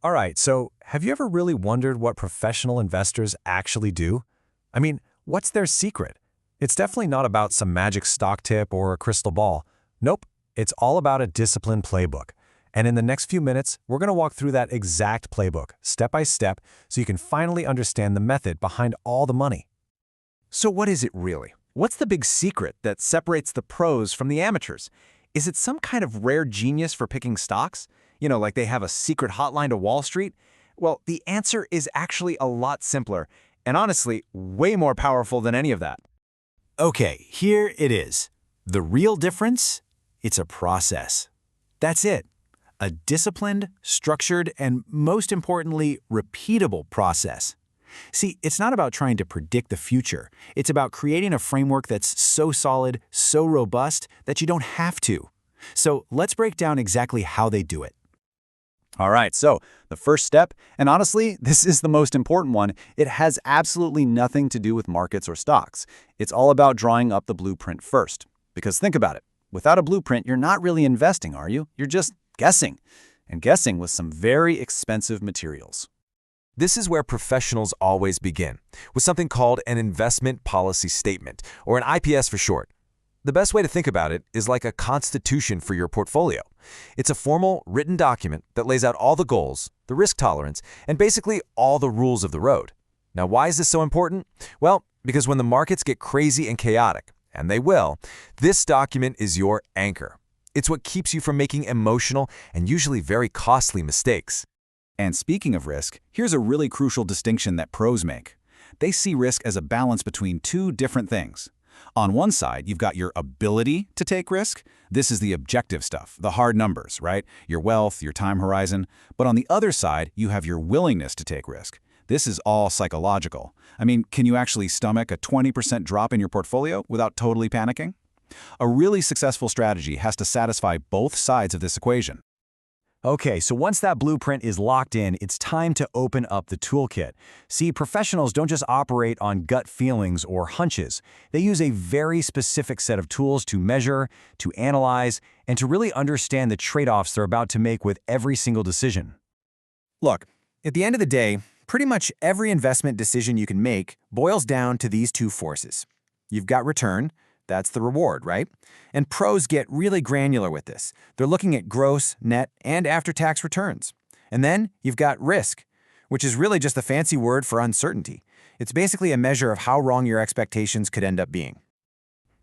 All right, so have you ever really wondered what professional investors actually do? I mean, what's their secret? It's definitely not about some magic stock tip or a crystal ball. Nope, it's all about a disciplined playbook. And in the next few minutes, we're going to walk through that exact playbook, step by step, so you can finally understand the method behind all the money. So what is it really? What's the big secret that separates the pros from the amateurs? Is it some kind of rare genius for picking stocks? Like they have a secret hotline to Wall Street? Well, the answer is actually a lot simpler, and honestly, way more powerful than any of that. Okay, here it is. The real difference? It's a process. That's it. A disciplined, structured, and most importantly, repeatable process. See, it's not about trying to predict the future. It's about creating a framework that's so solid, so robust, that you don't have to. So let's break down exactly how they do it. All right, so the first step, and honestly, this is the most important one, it has absolutely nothing to do with markets or stocks. It's all about drawing up the blueprint first. Because think about it, without a blueprint, you're not really investing, are you? You're just guessing, and guessing with some very expensive materials. This is where professionals always begin, with something called an investment policy statement, or an IPS for short. The best way to think about it is like a constitution for your portfolio. It's a formal, written document that lays out all the goals, the risk tolerance, and basically all the rules of the road. Now, why is this so important? Well, because when the markets get crazy and chaotic, and they will, this document is your anchor. It's what keeps you from making emotional and usually very costly mistakes. And speaking of risk, here's a really crucial distinction that pros make. They see risk as a balance between two different things. On one side, you've got your ability to take risk. This is the objective stuff, the hard numbers, right? Your wealth, your time horizon. But on the other side, you have your willingness to take risk. This is all psychological. I mean, can you actually stomach a 20% drop in your portfolio without totally panicking? A really successful strategy has to satisfy both sides of this equation. Okay, so once that blueprint is locked in, it's time to open up the toolkit. See, professionals don't just operate on gut feelings or hunches. They use a very specific set of tools to measure, to analyze, and to really understand the trade-offs they're about to make with every single decision. Look, at the end of the day, pretty much every investment decision you can make boils down to these two forces. You've got return. That's the reward, right? And pros get really granular with this. They're looking at gross, net, and after-tax returns. And then you've got risk, which is really just a fancy word for uncertainty. It's basically a measure of how wrong your expectations could end up being.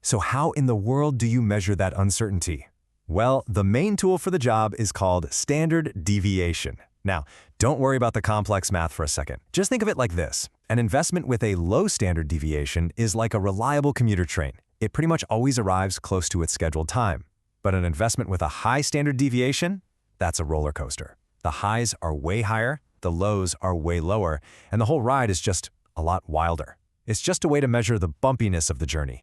So how in the world do you measure that uncertainty? Well, the main tool for the job is called standard deviation. Now, don't worry about the complex math for a second. Just think of it like this. An investment with a low standard deviation is like a reliable commuter train. It pretty much always arrives close to its scheduled time. But an investment with a high standard deviation, that's a roller coaster. The highs are way higher, the lows are way lower, and the whole ride is just a lot wilder. It's just a way to measure the bumpiness of the journey.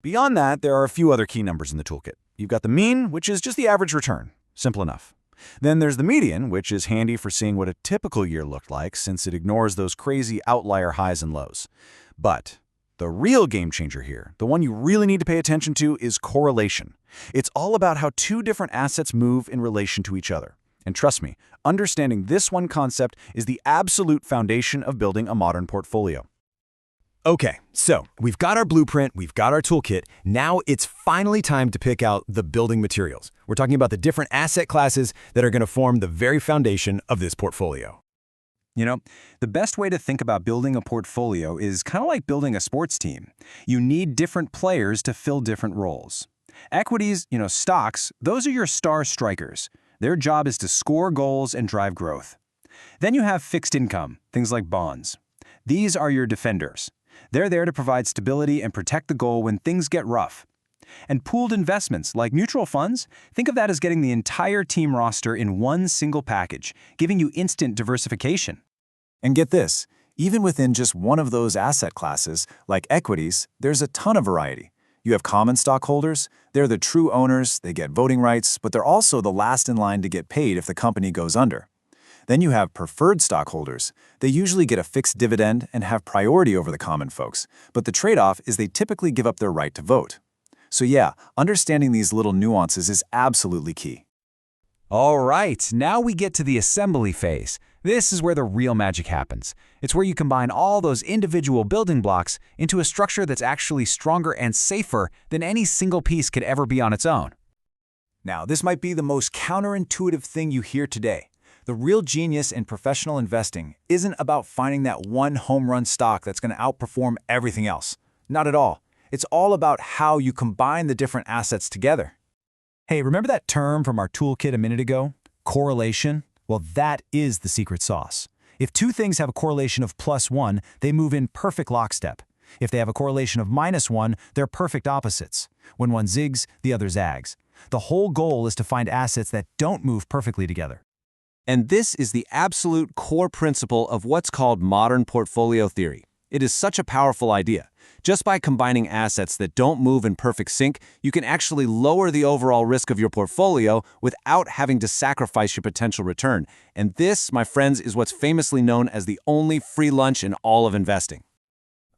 Beyond that, there are a few other key numbers in the toolkit. You've got the mean, which is just the average return. Simple enough. Then there's the median, which is handy for seeing what a typical year looked like since it ignores those crazy outlier highs and lows. But the real game changer here, the one you really need to pay attention to, is correlation. It's all about how two different assets move in relation to each other. And trust me, understanding this one concept is the absolute foundation of building a modern portfolio. Okay, so we've got our blueprint, we've got our toolkit. Now it's finally time to pick out the building materials. We're talking about the different asset classes that are going to form the very foundation of this portfolio. The best way to think about building a portfolio is kind of like building a sports team. You need different players to fill different roles. Equities, stocks, those are your star strikers. Their job is to score goals and drive growth. Then you have fixed income, things like bonds. These are your defenders. They're there to provide stability and protect the goal when things get rough. And pooled investments, like mutual funds, think of that as getting the entire team roster in one single package, giving you instant diversification. And get this, even within just one of those asset classes, like equities, there's a ton of variety. You have common stockholders. They're the true owners, they get voting rights, but they're also the last in line to get paid if the company goes under. Then you have preferred stockholders. They usually get a fixed dividend and have priority over the common folks, but the trade-off is they typically give up their right to vote. So yeah, understanding these little nuances is absolutely key. All right, now we get to the assembly phase. This is where the real magic happens. It's where you combine all those individual building blocks into a structure that's actually stronger and safer than any single piece could ever be on its own. Now, this might be the most counterintuitive thing you hear today. The real genius in professional investing isn't about finding that one home run stock that's going to outperform everything else. Not at all. It's all about how you combine the different assets together. Hey, remember that term from our toolkit a minute ago? Correlation? Well, that is the secret sauce. If two things have a correlation of +1, they move in perfect lockstep. If they have a correlation of -1, they're perfect opposites. When one zigs, the other zags. The whole goal is to find assets that don't move perfectly together. And this is the absolute core principle of what's called modern portfolio theory. It is such a powerful idea. Just by combining assets that don't move in perfect sync, you can actually lower the overall risk of your portfolio without having to sacrifice your potential return. And this, my friends, is what's famously known as the only free lunch in all of investing.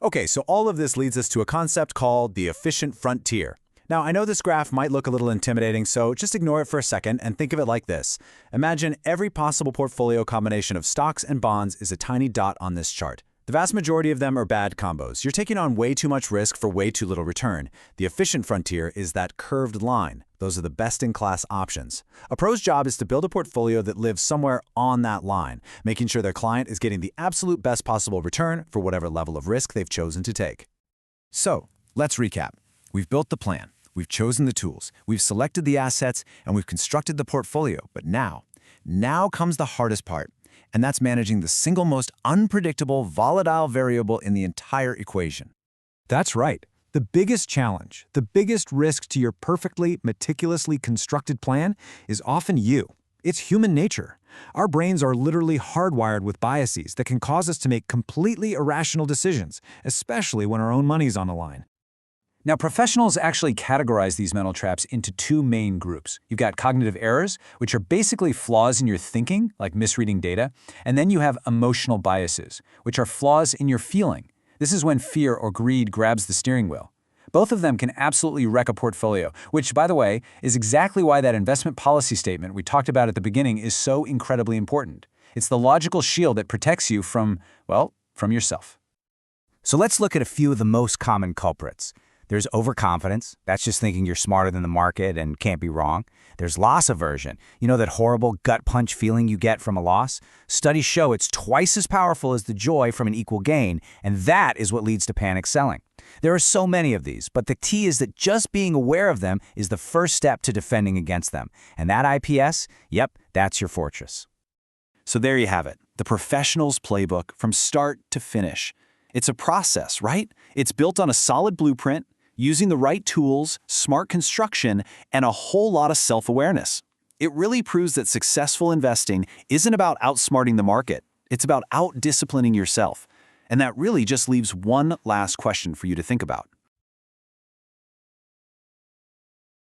Okay, so all of this leads us to a concept called the efficient frontier. Now, I know this graph might look a little intimidating, so just ignore it for a second and think of it like this. Imagine every possible portfolio combination of stocks and bonds is a tiny dot on this chart. The vast majority of them are bad combos. You're taking on way too much risk for way too little return. The efficient frontier is that curved line. Those are the best-in-class options. A pro's job is to build a portfolio that lives somewhere on that line, making sure their client is getting the absolute best possible return for whatever level of risk they've chosen to take. So, let's recap. We've built the plan. We've chosen the tools, we've selected the assets, and we've constructed the portfolio. But now comes the hardest part, and that's managing the single most unpredictable, volatile variable in the entire equation. That's right. The biggest challenge, the biggest risk to your perfectly, meticulously constructed plan is often you. It's human nature. Our brains are literally hardwired with biases that can cause us to make completely irrational decisions, especially when our own money's on the line. Now, professionals actually categorize these mental traps into two main groups. You've got cognitive errors, which are basically flaws in your thinking, like misreading data, and then you have emotional biases, which are flaws in your feeling. This is when fear or greed grabs the steering wheel. Both of them can absolutely wreck a portfolio, which, by the way, is exactly why that investment policy statement we talked about at the beginning is so incredibly important. It's the logical shield that protects you from yourself. So let's look at a few of the most common culprits. There's overconfidence. That's just thinking you're smarter than the market and can't be wrong. There's loss aversion. You know that horrible gut punch feeling you get from a loss? Studies show it's twice as powerful as the joy from an equal gain, and that is what leads to panic selling. There are so many of these, but the key is that just being aware of them is the first step to defending against them. And that IPS, yep, that's your fortress. So there you have it, the professional's playbook from start to finish. It's a process, right? It's built on a solid blueprint, using the right tools, smart construction, and a whole lot of self-awareness. It really proves that successful investing isn't about outsmarting the market. It's about out-disciplining yourself. And that really just leaves one last question for you to think about.